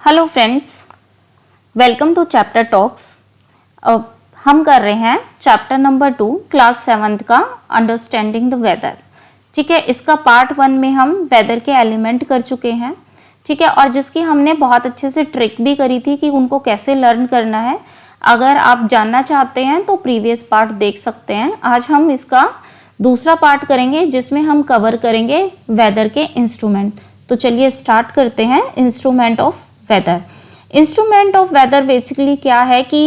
Hello friends, welcome to chapter talks. हम कर रहे हैं चैप्टर नंबर 2 क्लास 7 का अंडरस्टैंडिंग द वेदर। ठीक है, इसका पार्ट 1 में हम वेदर के एलिमेंट कर चुके हैं। ठीक है, और जिसकी हमने बहुत अच्छे से ट्रिक भी करी थी कि उनको कैसे लर्न करना है। अगर आप जानना चाहते हैं तो प्रीवियस पार्ट देख सकते हैं। आज हम इसका दूसरा पार्ट करेंगे जिसमें हम कवर करेंगे वेदर के इंस्ट्रूमेंट। तो चलिए स्टार्ट करते हैं। Instrument of weather. Instrument of weather basically क्या है कि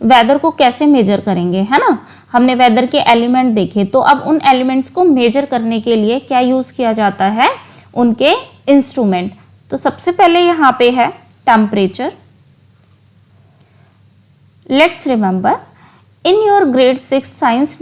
वेदर को कैसे मेजर करेंगे, है ना। हमने वेदर के एलिमेंट देखे, तो अब उन एलिमेंट्स को मेजर करने के लिए क्या यूज किया जाता है, उनके इंस्ट्रूमेंट। तो सबसे पहले यहाँ पे है temperature. Let's remember in your grade 6 science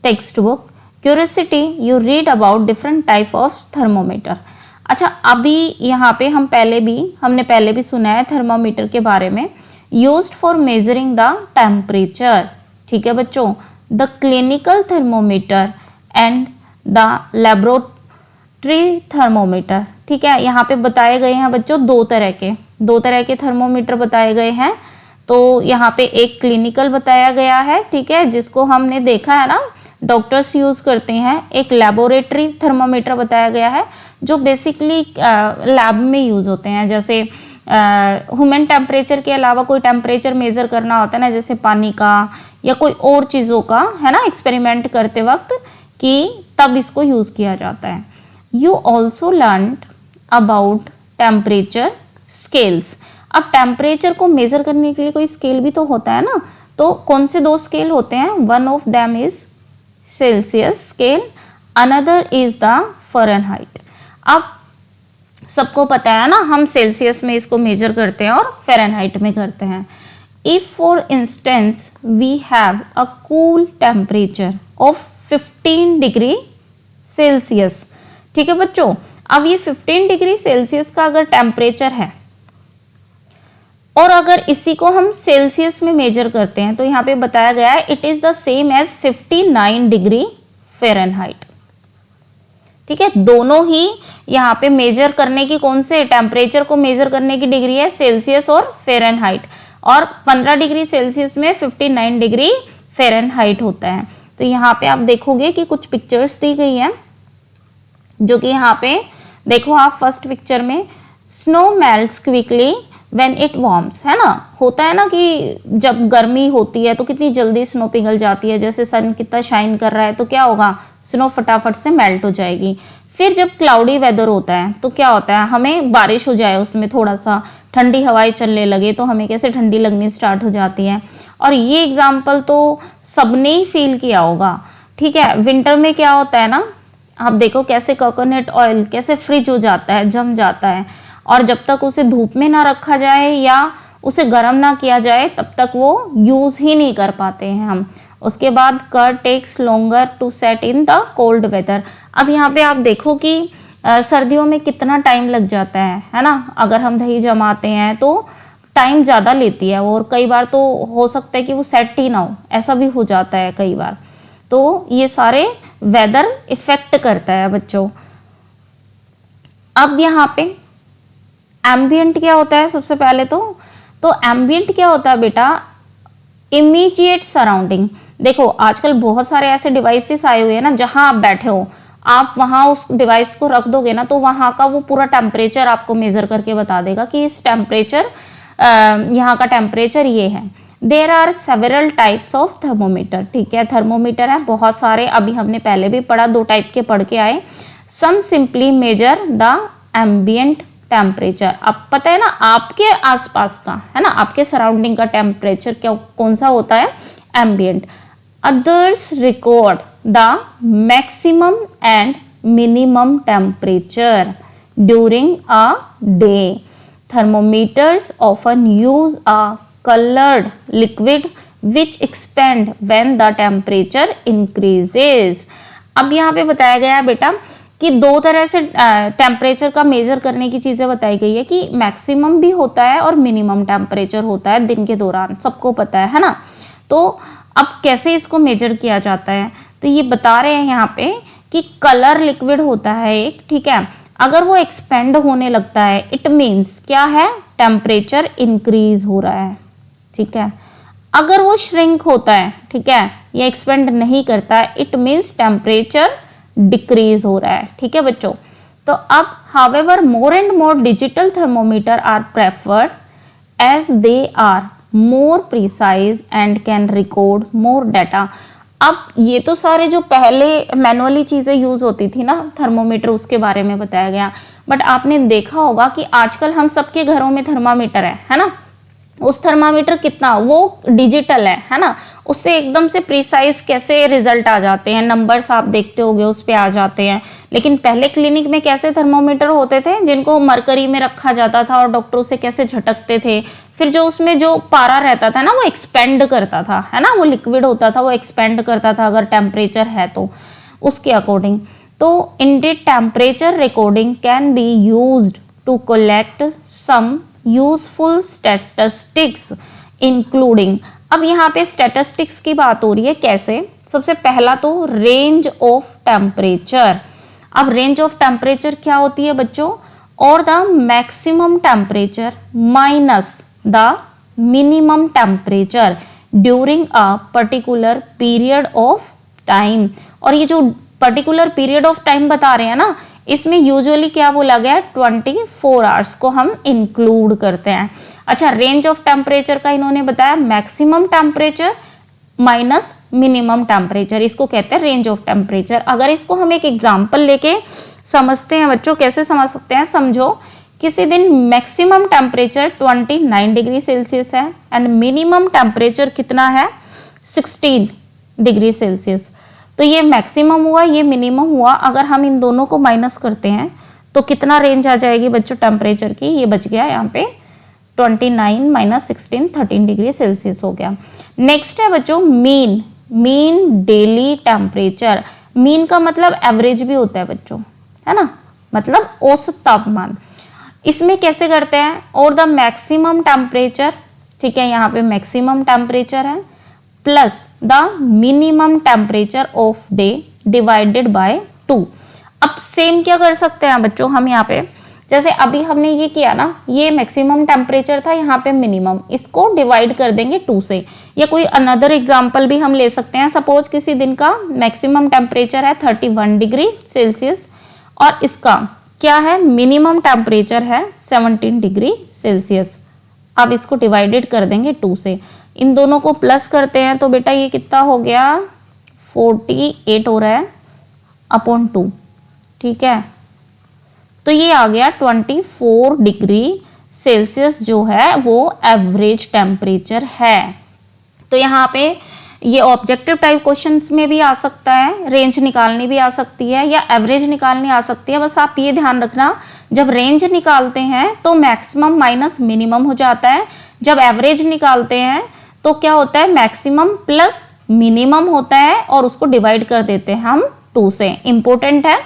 text book curiosity you read about different type of thermometer. अच्छा, अभी यहाँ पे हमने पहले भी सुना है थर्मोमीटर के बारे में। Used for measuring the temperature. ठीक है बच्चों, the clinical thermometer and the laboratory thermometer. ठीक है, यहाँ पे बताए गए हैं बच्चों दो तरह के थर्मोमीटर बताए गए हैं। तो यहाँ पे एक क्लिनिकल बताया गया है, ठीक है, जिसको हमने देखा है ना, डॉक्टर्स यूज करते हैं। एक लैबोरेटरी थर्मोमीटर बताया गया है जो बेसिकली लैब में यूज होते हैं। जैसे ह्यूमन टेम्परेचर के अलावा कोई टेम्परेचर मेजर करना होता है ना, जैसे पानी का या कोई और चीज़ों का, है ना, एक्सपेरिमेंट करते वक्त, कि तब इसको यूज किया जाता है। You also learn about temperature scales. अब टेम्परेचर को मेजर करने के लिए कोई स्केल भी तो होता है ना। तो कौन से दो स्केल होते हैं? One of them is Celsius scale, another is the Fahrenheit. अब सबको पता है ना, हम सेल्सियस में इसको मेजर करते हैं और फ़ारेनहाइट में करते हैं। If for instance we have a cool temperature of 15 degree Celsius. ठीक है बच्चों, अब ये 15 डिग्री सेल्सियस का अगर टेम्परेचर है और अगर इसी को हम सेल्सियस में मेजर करते हैं, तो यहाँ पे बताया गया है it is the same as 59 degree Fahrenheit. ठीक है, दोनों ही यहाँ पे मेजर करने की कौन से टेम्परेचर को मेजर करने की डिग्री है, सेल्सियस और फ़ारेनहाइट। और 15 डिग्री सेल्सियस में 59 डिग्री फ़ारेनहाइट होता है। तो यहाँ पे आप देखोगे कि कुछ पिक्चर्स दी गई हैं, जो कि यहाँ पे देखो आप फर्स्ट पिक्चर में, snow melts quickly when it warms, है ना। होता है ना कि जब गर्मी होती है तो कितनी जल्दी स्नो पिघल जाती है। जैसे सन कितना शाइन कर रहा है तो क्या होगा, स्नो फटाफट से मेल्ट हो जाएगी। फिर जब क्लाउडी वेदर होता है तो क्या होता है, हमें बारिश हो जाए, उसमें थोड़ा सा ठंडी हवाएं चलने लगे तो हमें कैसे ठंडी लगनी स्टार्ट हो जाती है। और ये एग्जाम्पल तो सबने ही फील किया होगा। ठीक है, विंटर में क्या होता है ना, आप देखो कैसे कोकोनट ऑयल कैसे फ्रिज हो जाता है, जम जाता है, और जब तक उसे धूप में ना रखा जाए या उसे गर्म ना किया जाए तब तक वो यूज ही नहीं कर पाते हैं हम। उसके बाद curd takes longer to set in the cold weather. अब यहाँ पे आप देखो कि सर्दियों में कितना टाइम लग जाता है ना। अगर हम दही जमाते हैं तो टाइम ज़्यादा लेती है और कई बार तो हो सकता है कि वो सेट ही ना हो, ऐसा भी हो जाता है कई बार। तो ये सारे वेदर इफेक्ट करता है बच्चों। अब यहाँ पे एम्बियंट क्या होता है सबसे पहले तो एम्बियंट क्या होता है बेटा, इमीडिएट सराउंडिंग। देखो आजकल बहुत सारे ऐसे डिवाइसेस आए हुए हैं ना, जहां आप बैठे हो, आप वहां उस डिवाइस को रख दोगे ना तो वहां का वो पूरा टेम्परेचर आपको मेजर करके बता देगा कि इस टेम्परेचर, यहाँ का टेम्परेचर ये है। There are several types of thermometer. ठीक है, थर्मोमीटर है बहुत सारे, अभी हमने पहले भी पढ़ा, 2 टाइप के पढ़ के आए। Some simply measure the ambient temperature. अब पता है ना आपके आसपास का, है ना, आपके सराउंडिंग का टेम्परेचर क्या कौन सा होता है, ambient. Others record the maximum and minimum temperature during a day. Thermometers often use a colored liquid which expand when the temperature increases। अब यहाँ पे बताया गया है बेटा कि 2 तरह से टेम्परेचर का मेजर करने की चीजें बताई गई है कि मैक्सिमम भी होता है और मिनिमम टेम्परेचर होता है दिन के दौरान, सबको पता है ना। तो अब कैसे इसको मेजर किया जाता है, तो ये बता रहे हैं यहाँ पे कि कलर लिक्विड होता है एक, ठीक है, अगर वो एक्सपेंड होने लगता है, इट मीन्स क्या है, टेम्परेचर इंक्रीज हो रहा है, ठीक है। अगर वो श्रिंक होता है, ठीक है, ये एक्सपेंड नहीं करता है, इट मीन्स टेम्परेचर डिक्रीज हो रहा है, ठीक है बच्चों। तो अब however more and more digital thermometer are preferred as they are more precise and can record more data. अब ये तो सारे जो पहले मैनुअली चीजें यूज होती थी ना थर्मोमीटर, उसके बारे में बताया गया, बट आपने देखा होगा कि आजकल हम सबके घरों में थर्मामीटर है ना। उस थर्मामीटर कितना वो डिजिटल है ना, उससे एकदम से प्रिसाइज कैसे रिजल्ट आ जाते हैं, नंबर्स आप देखते होगे उस पे आ जाते हैं। लेकिन पहले क्लिनिक में कैसे थर्मोमीटर होते थे जिनको मरकरी में रखा जाता था और डॉक्टर उसे कैसे झटकते थे, फिर जो उसमें जो पारा रहता था ना वो एक्सपेंड करता था, है ना, वो लिक्विड होता था, वो एक्सपेंड करता था अगर टेम्परेचर है तो उसके अकॉर्डिंग। तो indeed temperature recording can be used to collect some useful statistics including. अब यहाँ पे स्टैटिस्टिक्स की बात हो रही है, कैसे? सबसे पहला तो रेंज ऑफ टेम्परेचर। अब रेंज ऑफ टेम्परेचर क्या होती है बच्चों? और the maximum temperature minus the minimum temperature during a particular period of time. और ये जो पर्टिकुलर पीरियड ऑफ टाइम बता रहे हैं ना, इसमें यूजुअली क्या बोला गया है, 24 आवर्स को हम इंक्लूड करते हैं। अच्छा, रेंज ऑफ टेम्परेचर का इन्होंने बताया maximum temperature minus minimum temperature, इसको कहते हैं रेंज ऑफ टेम्परेचर। अगर इसको हम एक एग्जांपल लेके समझते हैं बच्चों, कैसे समझ सकते हैं? समझो किसी दिन मैक्सिमम टेम्परेचर 29 डिग्री सेल्सियस है एंड मिनिमम टेम्परेचर कितना है, 16 डिग्री सेल्सियस। तो ये मैक्सिमम हुआ, ये मिनिमम हुआ। अगर हम इन दोनों को माइनस करते हैं तो कितना रेंज आ जाएगी बच्चों टेम्परेचर की? ये बच गया यहाँ पे 29 माइनस 16, 13 डिग्री सेल्सियस हो गया। नेक्स्ट है बच्चों mean, mean daily temperature. Mean का मतलब एवरेज भी होता है बच्चों, है ना, मतलब औसत तापमान। इसमें कैसे करते हैं? और द मैक्सिमम टेम्परेचर, ठीक है, यहाँ पे मैक्सिमम टेम्परेचर है, plus the minimum temperature of day divided by 2। अब सेम क्या कर सकते हैं बच्चों हम यहाँ पे, जैसे अभी हमने ये किया ना, ये मैक्सिमम टेम्परेचर था, यहाँ पे मिनिमम, इसको डिवाइड कर देंगे 2 से। या कोई अनदर एग्जांपल भी हम ले सकते हैं। सपोज किसी दिन का मैक्सिमम टेम्परेचर है 31 डिग्री सेल्सियस और इसका क्या है, मिनिमम टेम्परेचर है 17 डिग्री सेल्सियस। अब इसको डिवाइडेड कर देंगे 2 से, इन दोनों को प्लस करते हैं तो बेटा ये कितना हो गया, 48 हो रहा है अपॉन 2, ठीक है। तो ये आ गया 24 डिग्री सेल्सियस जो है वो एवरेज टेम्परेचर है। तो यहाँ पे ये ऑब्जेक्टिव टाइप क्वेश्चंस में भी आ सकता है, रेंज निकालनी भी आ सकती है या एवरेज निकालनी आ सकती है। बस आप ये ध्यान रखना, जब रेंज निकालते हैं तो मैक्सिमम माइनस मिनिमम हो जाता है, जब एवरेज निकालते हैं तो क्या होता है, मैक्सिमम प्लस मिनिमम होता है और उसको डिवाइड कर देते हैं हम 2 से। इंपॉर्टेंट है।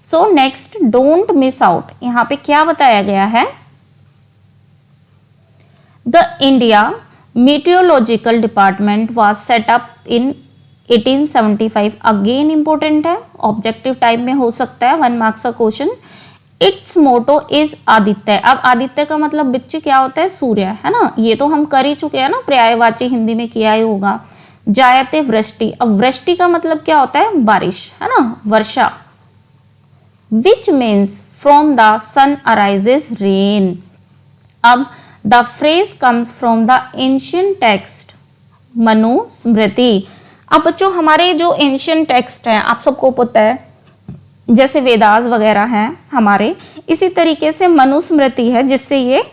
So next, don't miss out. यहाँ पे क्या बताया गया है, the India meteorological department was set up in 1875। Again important है, ऑब्जेक्टिव टाइप में हो सकता है, 1 मार्क्स का question. Its motto is Aditya. अब आदित्य का मतलब बच्चे क्या होता है, सूर्य, है ना, ये तो हम कर ही चुके हैं ना, पर्यायवाची हिंदी में किया ही होगा। जायते वृष्टि। अब वृष्टि का मतलब क्या होता है, बारिश, है ना, वर्षा। Which means from the sun arises rain. अब the phrase comes from the ancient text Manusmriti. अब बच्चों हमारे जो एंशियंट टेक्स्ट हैं आप सबको पता है, जैसे वेदास वगैरह हैं हमारे, इसी तरीके से मनुस्मृति है जिससे ये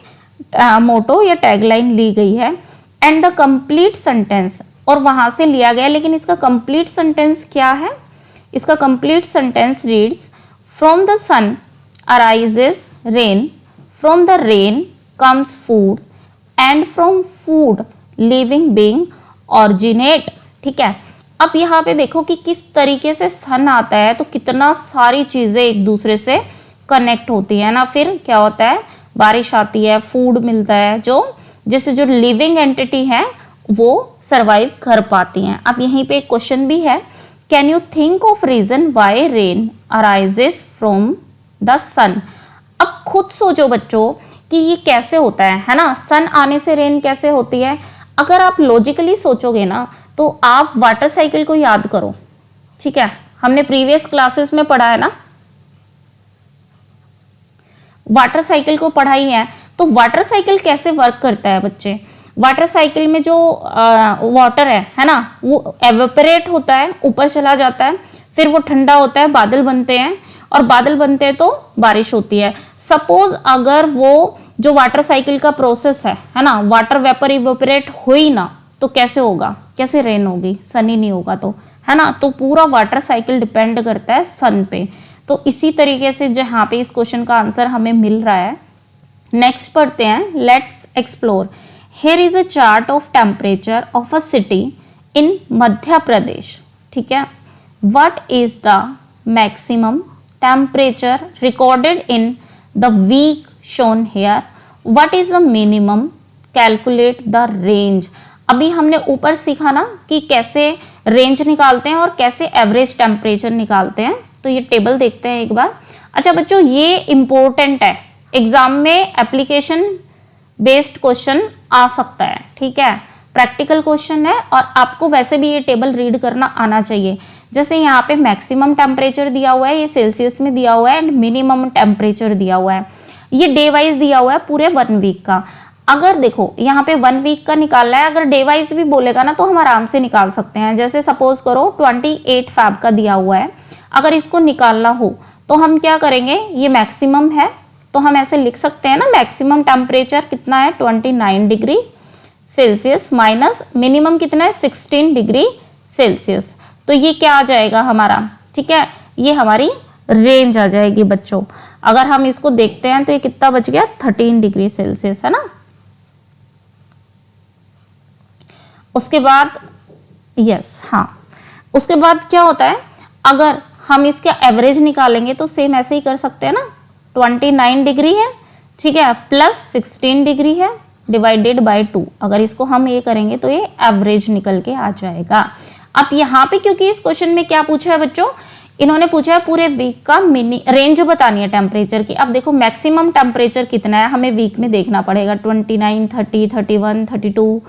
मोटो या टैगलाइन ली गई है। एंड द कंप्लीट सेंटेंस, और वहां से लिया गया, लेकिन इसका कंप्लीट सेंटेंस क्या है, इसका complete sentence reads from the sun arises rain, from the rain comes food and from food living being originate. ठीक है, अब यहाँ पे देखो कि किस तरीके से सन आता है तो कितना सारी चीजें एक दूसरे से कनेक्ट होती है ना, फिर क्या होता है, बारिश आती है, फूड मिलता है, जो जैसे जो लिविंग एंटिटी है वो सरवाइव कर पाती हैं। अब यहीं पे एक क्वेश्चन भी है, can you think of reason why rain arises from the sun. अब खुद सोचो बच्चों कि ये कैसे होता है ना, सन आने से रेन कैसे होती है। अगर आप लॉजिकली सोचोगे ना तो आप वाटर साइकिल को याद करो, ठीक है, हमने प्रीवियस क्लासेस में पढ़ा है ना, वाटर साइकिल को पढ़ाई है। तो वाटर साइकिल कैसे वर्क करता है बच्चे, वाटर साइकिल में जो वाटर है ना, वो एवेपोरेट होता है, ऊपर चला जाता है, फिर वो ठंडा होता है, बादल बनते हैं, और बादल बनते हैं तो बारिश होती है। सपोज अगर वो जो वाटर साइकिल का प्रोसेस है ना, वाटर वेपर इवेपोरेट हो ही ना तो कैसे होगा, कैसे रेन होगी, सनी नहीं होगा तो, है ना। तो पूरा वाटर साइकिल डिपेंड करता है सन पे। तो इसी तरीके से जहाँ पे इस क्वेश्चन का आंसर हमें मिल रहा है। नेक्स्ट पढ़ते हैं, let's explore. Here is a chart of temperature of a city in Madhya Pradesh, ठीक है। What is the maximum temperature recorded in the week shown here, what is the minimum, calculate the range. अभी हमने ऊपर सीखा ना कि कैसे रेंज निकालते हैं और कैसे एवरेज टेम्परेचर निकालते हैं। तो ये टेबल देखते हैं एक बार। अच्छा बच्चों, ये इंपॉर्टेंट है, एग्जाम में एप्लीकेशन बेस्ड क्वेश्चन आ सकता है, ठीक है, प्रैक्टिकल क्वेश्चन है, और आपको वैसे भी ये टेबल रीड करना आना चाहिए। जैसे यहाँ पे मैक्सिमम टेम्परेचर दिया हुआ है, ये सेल्सियस में दिया हुआ है, एंड मिनिमम टेम्परेचर दिया हुआ है, ये डे वाइज दिया हुआ है पूरे 1 वीक का। अगर देखो यहाँ पे 1 वीक का निकालना है, अगर डे वाइज भी बोलेगा ना तो हम आराम से निकाल सकते हैं। जैसे सपोज करो 28 फैब का दिया हुआ है, अगर इसको निकालना हो तो हम क्या करेंगे, ये मैक्सिमम है तो हम ऐसे लिख सकते हैं ना, मैक्सिमम टेम्परेचर कितना है 29 डिग्री सेल्सियस, माइनस मिनिमम कितना है 16 डिग्री सेल्सियस। तो ये क्या आ जाएगा हमारा, ठीक है, ये हमारी रेंज आ जाएगी बच्चों। अगर हम इसको देखते हैं तो ये कितना बच गया 13 डिग्री सेल्सियस, है ना। उसके बाद यस, हाँ, उसके बाद क्या होता है, अगर हम इसका एवरेज निकालेंगे तो सेम ऐसे ही कर सकते हैं ना, 29 डिग्री है, ठीक है, प्लस 16 डिग्री है, डिवाइडेड बाय 2। अगर इसको हम ये करेंगे तो ये एवरेज निकल के आ जाएगा। अब यहाँ पे क्योंकि इस क्वेश्चन में क्या पूछा है बच्चों, इन्होंने पूछा है पूरे वीक का मिनी रेंज बतानी है टेम्परेचर की। अब देखो मैक्सिमम टेम्परेचर कितना है हमें वीक में देखना पड़ेगा, 29, 30, 31, 32,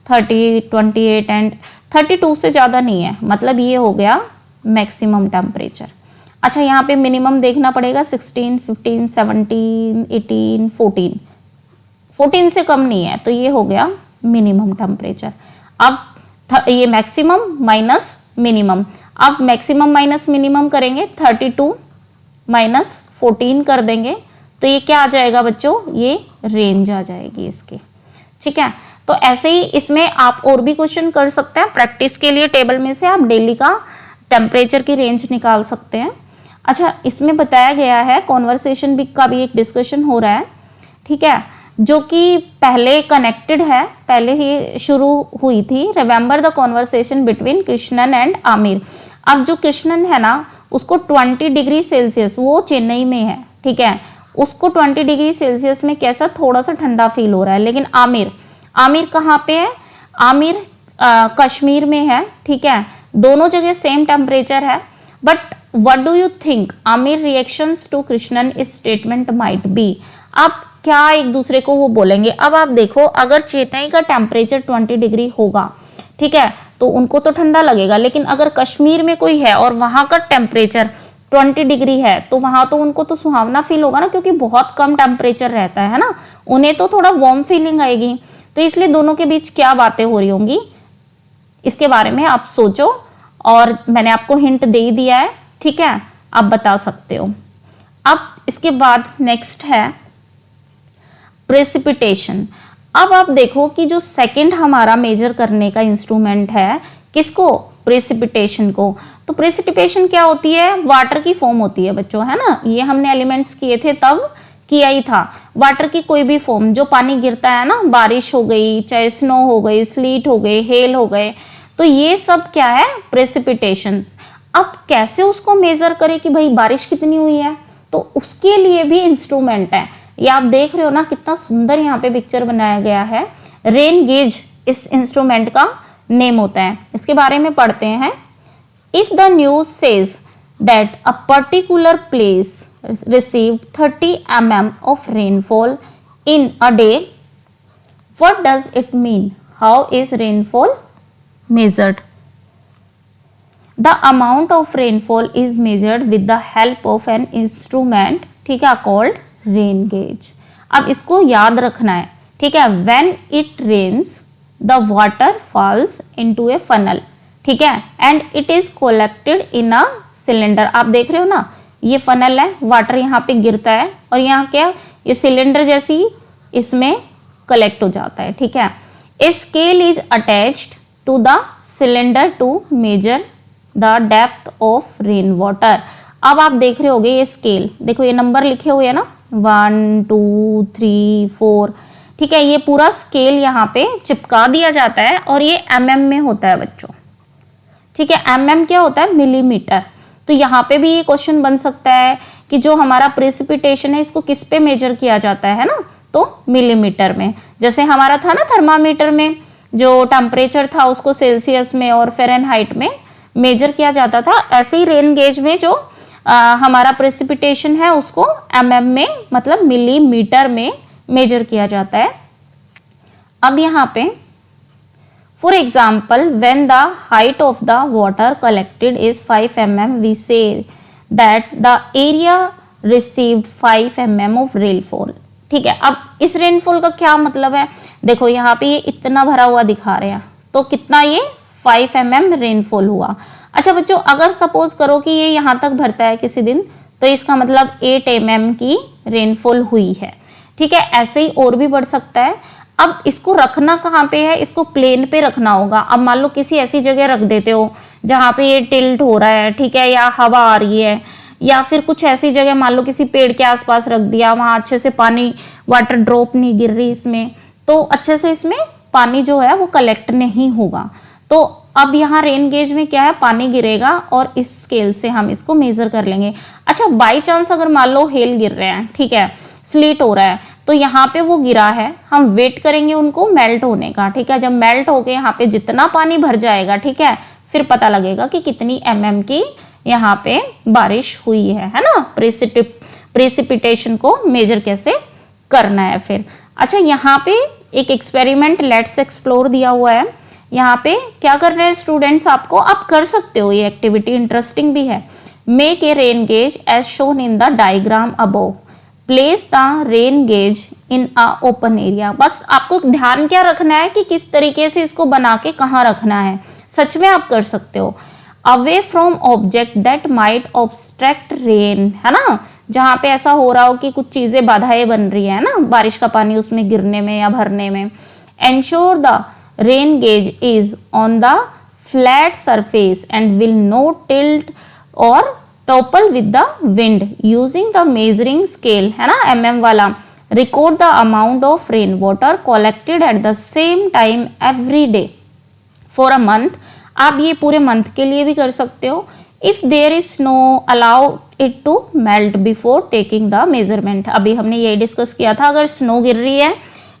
30, 28 एंड 32 से ज़्यादा नहीं है, मतलब ये हो गया मैक्सिमम टेम्परेचर। अच्छा यहाँ पे मिनिमम देखना पड़ेगा 16, 15, 17, 18, 14 से कम नहीं है, तो ये हो गया मिनिमम टेम्परेचर। अब ये मैक्सिमम माइनस मिनिमम, अब मैक्सिमम माइनस मिनिमम करेंगे, 32 माइनस 14 कर देंगे तो ये क्या आ जाएगा बच्चों, ये रेंज आ जाएगी इसकी, ठीक है। तो ऐसे ही इसमें आप और भी क्वेश्चन कर सकते हैं, प्रैक्टिस के लिए टेबल में से आप डेली का टेम्परेचर की रेंज निकाल सकते हैं। अच्छा इसमें बताया गया है कॉन्वर्सेशन का भी एक डिस्कशन हो रहा है, ठीक है, जो कि पहले कनेक्टेड है, पहले ही शुरू हुई थी। Remember the conversation between Krishnan and Aamir. अब जो कृष्णन है ना उसको 20 डिग्री सेल्सियस, वो चेन्नई में है, ठीक है, उसको 20 डिग्री सेल्सियस में कैसा थोड़ा सा ठंडा फील हो रहा है, लेकिन आमिर कहाँ पे है, आमिर कश्मीर में है, ठीक है, दोनों जगह सेम टेम्परेचर है। But what do you think Aamir reactions to Krishnan इस स्टेटमेंट माइट बी। अब क्या एक दूसरे को वो बोलेंगे। अब आप देखो अगर चेन्नई का टेम्परेचर 20 डिग्री होगा, ठीक है, तो उनको तो ठंडा लगेगा, लेकिन अगर कश्मीर में कोई है और वहां का टेम्परेचर 20 डिग्री है तो वहां तो उनको तो सुहावना फील होगा ना, क्योंकि बहुत कम टेम्परेचर रहता है ना, उन्हें तो थोड़ा वार्म फीलिंग आएगी। तो इसलिए दोनों के बीच क्या बातें हो रही होंगी इसके बारे में आप सोचो, और मैंने आपको हिंट दे ही दिया है, ठीक है, आप बता सकते हो। अब इसके बाद नेक्स्ट है प्रेसिपिटेशन। अब आप देखो कि जो सेकंड हमारा मेजर करने का इंस्ट्रूमेंट है, किसको, प्रेसिपिटेशन को। तो प्रेसिपिटेशन क्या होती है, वाटर की फॉर्म होती है बच्चों, है ना, ये हमने एलिमेंट्स किए थे तब किया ही था। वाटर की कोई भी फॉर्म, जो पानी गिरता है ना, बारिश हो गई, चाहे स्नो हो गई, स्लीट हो गई, हेल हो गए, तो ये सब क्या है, प्रेसिपिटेशन। अब कैसे उसको मेजर करें कि भाई बारिश कितनी हुई है, तो उसके लिए भी इंस्ट्रूमेंट है। ये आप देख रहे हो ना कितना सुंदर यहाँ पे पिक्चर बनाया गया है। रेन गेज इस इंस्ट्रूमेंट का नेम होता है। इसके बारे में पढ़ते हैं। If the news says that a particular place received 30 mm of rainfall in a day. What does it mean? How is rainfall measured? The amount of rainfall is measured with the help of an instrument, ठीक है, called rain gauge. अब इसको याद रखना है, ठीक है. When it rains, the water falls into a funnel, ठीक है, and it is collected in a cylinder. आप देख रहे हो ना, ये फनल है, वाटर यहाँ पे गिरता है और यहाँ क्या, ये सिलेंडर जैसी इसमें कलेक्ट हो जाता है, ठीक है. A scale is attached to the cylinder to measure the depth of rain water. अब आप देख रहे होगे ये स्केल, देखो ये नंबर लिखे हुए हैं ना, 1 2 3 4, ठीक है. ये पूरा स्केल यहाँ पे चिपका दिया जाता है और ये mm में होता है बच्चों, ठीक है. mm क्या होता है, मिलीमीटर. तो यहाँ पे भी ये क्वेश्चन बन सकता है कि जो हमारा प्रेसिपिटेशन है इसको किस पे मेजर किया जाता है ना, तो मिलीमीटर में. जैसे हमारा था ना थर्मामीटर में जो टेम्परेचर था उसको सेल्सियस में और फ़ारेनहाइट में मेजर किया जाता था, ऐसे ही रेन गेज में जो हमारा प्रेसिपिटेशन है उसको mm में, मतलब मिलीमीटर में मेजर किया जाता है. अब यहाँ पे For example, when the height of the water collected is 5 mm, we say that the area received 5 mm of rainfall. ठीक है. अब इस रेनफॉल का क्या मतलब है, देखो यहाँ पे ये इतना भरा हुआ दिखा रहे हैं, तो कितना ये 5 mm रेनफॉल हुआ. अच्छा बच्चों, अगर सपोज करो कि ये यहाँ तक भरता है किसी दिन, तो इसका मतलब 8 mm की रेनफॉल हुई है, ठीक है. ऐसे ही और भी बढ़ सकता है. अब इसको रखना कहाँ पे है, इसको प्लेन पे रखना होगा. अब मान लो किसी ऐसी जगह रख देते हो जहाँ पे ये टिल्ट हो रहा है, ठीक है, या हवा आ रही है, या फिर कुछ ऐसी जगह मान लो किसी पेड़ के आसपास रख दिया, वहां अच्छे से पानी, वाटर ड्रॉप नहीं गिर रही इसमें, तो अच्छे से इसमें पानी जो है वो कलेक्ट नहीं होगा. तो अब यहाँ रेन गेज में क्या है, पानी गिरेगा और इस स्केल से हम इसको मेजर कर लेंगे. अच्छा बाई चांस अगर मान लो हेल गिर रहे हैं, ठीक है, स्लीट हो रहा है, तो यहाँ पे वो गिरा है, हम वेट करेंगे उनको मेल्ट होने का, ठीक है. जब मेल्ट हो गए यहाँ पे जितना पानी भर जाएगा, ठीक है, फिर पता लगेगा कि कितनी mm की यहाँ पे बारिश हुई है ना. प्रेसिपिटेशन को मेजर कैसे करना है फिर. अच्छा यहाँ पे एक एक्सपेरिमेंट लेट्स एक्सप्लोर दिया हुआ है. यहाँ पे क्या कर रहे हैं स्टूडेंट्स, आपको आप कर सकते हो, ये एक्टिविटी इंटरेस्टिंग भी है. Make a rain gauge as shown in the diagram above. Place the rain gauge in a open area. बस आपको ध्यान क्या रखना है कि किस तरीके से इसको बना के कहाँ रखना है. सच में आप कर सकते हो. Away from object that might obstruct rain, है ना, जहाँ पे ऐसा हो रहा हो कि कुछ चीजें बाधाएं बन रही है ना बारिश का पानी उसमें गिरने में या भरने में. Ensure the rain gauge is on the flat surface and will not tilt और topple with the wind. Using the measuring scale, है ना, mm वाला, record the amount of rain water collected at the same time every day for a month. आप ये पूरे month के लिए भी कर सकते हो. If there is snow, allow it to melt before taking the measurement. अभी हमने ये डिस्कस किया था, अगर स्नो गिर रही है,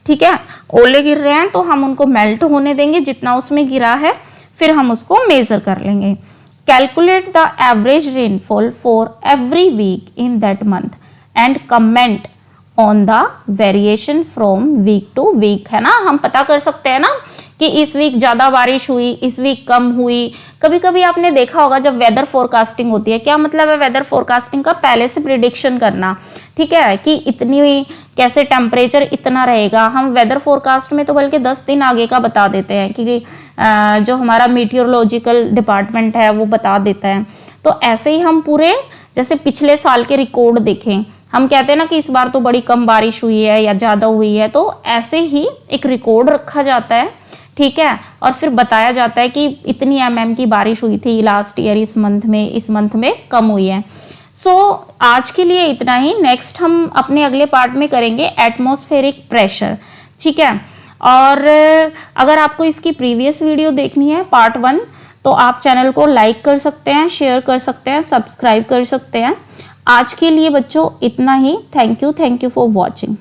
ठीक है, ओले गिर रहे हैं, तो हम उनको मेल्ट होने देंगे जितना उसमें गिरा है, फिर हम उसको मेजर कर लेंगे. Calculate the average rainfall for every week in that month and comment on the variation from week to week. है ना, हम पता कर सकते हैं ना कि इस वीक ज्यादा बारिश हुई, इस वीक कम हुई. कभी कभी आपने देखा होगा जब वेदर फोरकास्टिंग होती है, क्या मतलब है वेदर फोरकास्टिंग का, पहले से प्रिडिक्शन करना, ठीक है, कि इतनी कैसे टेम्परेचर इतना रहेगा. हम वेदर फोरकास्ट में तो बल्कि 10 दिन आगे का बता देते हैं कि जो हमारा मीटियोरोलॉजिकल डिपार्टमेंट है वो बता देता है. तो ऐसे ही हम पूरे जैसे पिछले साल के रिकॉर्ड देखें, हम कहते हैं ना कि इस बार तो बड़ी कम बारिश हुई है या ज़्यादा हुई है, तो ऐसे ही एक रिकॉर्ड रखा जाता है, ठीक है, और फिर बताया जाता है कि इतनी mm की बारिश हुई थी लास्ट ईयर, इस मंथ में कम हुई है. आज के लिए इतना ही. नेक्स्ट हम अपने अगले पार्ट में करेंगे एटमॉस्फेरिक प्रेशर, ठीक है. और अगर आपको इसकी प्रीवियस वीडियो देखनी है पार्ट 1, तो आप चैनल को लाइक कर सकते हैं, शेयर कर सकते हैं, सब्सक्राइब कर सकते हैं. आज के लिए बच्चों इतना ही. Thank you for watching.